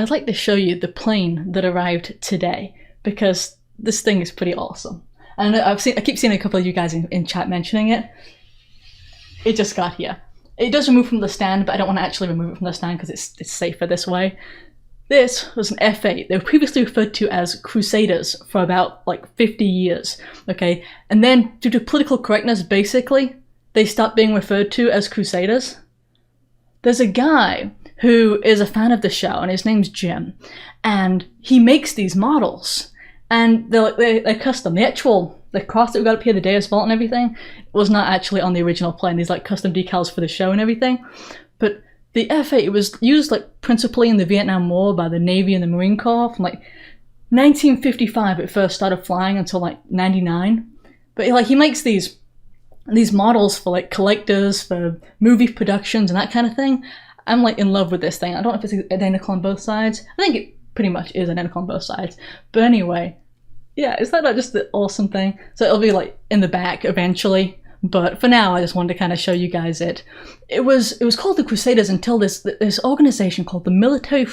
I'd like to show you the plane that arrived today, because this thing is pretty awesome. And I keep seeing a couple of you guys in chat mentioning it. It just got here. It does remove from the stand, but I don't want to actually remove it from the stand because it's safer this way. This was an F8. They were previously referred to as Crusaders for about like 50 years, okay? And then due to political correctness, basically, they stopped being referred to as Crusaders. There's a guy who is a fan of the show, and his name's Jim, and he makes these models, and they're custom. The cross that we got up here, the Deus Vault and everything, was not actually on the original plane. These like custom decals for the show and everything. But the F8, it was used like principally in the Vietnam War by the Navy and the Marine Corps from like 1955. It first started flying until like 99. But like he makes these models for like collectors, for movie productions and that kind of thing. I'm like in love with this thing. I don't know if it's identical on both sides. I think it pretty much is identical on both sides. But anyway, yeah, is that not just the awesome thing? So it'll be like in the back eventually. But for now, I just wanted to kind of show you guys it. It was called the Crusaders until this organization called the Military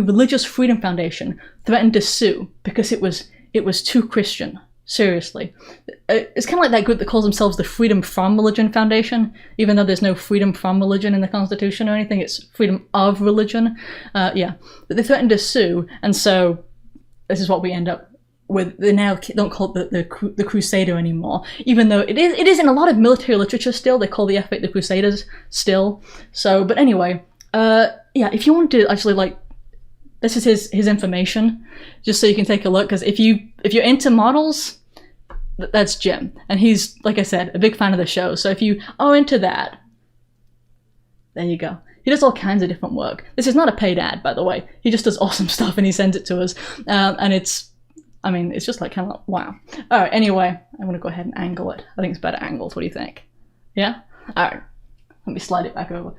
Religious Freedom Foundation threatened to sue because it was too Christian. Seriously. It's kind of like that group that calls themselves the Freedom from Religion Foundation, even though there's no freedom from religion in the Constitution or anything. It's freedom of religion. Yeah, but they threatened to sue, and so this is what we end up with. They now don't call it the Crusader anymore, even though it is in a lot of military literature still. They call the F8 the Crusaders still. So, but anyway, yeah, if you want to actually like, this is his information, just so you can take a look, because if you're into models, that's Jim, and he's, like I said, a big fan of the show. So if you are into that, there you go. He does all kinds of different work. This is not a paid ad, by the way. He just does awesome stuff and he sends it to us. And it's just like kind of like, wow. All right, anyway, I'm going to go ahead and angle it. I think it's better angled. What do you think? Yeah? All right. Let me slide it back over.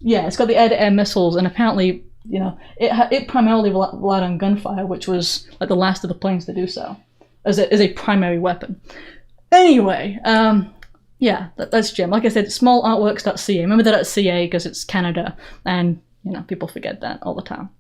Yeah, it's got the air-to-air missiles, and apparently, you know, it primarily relied on gunfire, which was like the last of the planes to do so, as a primary weapon. Anyway, yeah, that's Jim. Like I said, smallartworks.ca. Remember that .ca because it's Canada, and you know, people forget that all the time.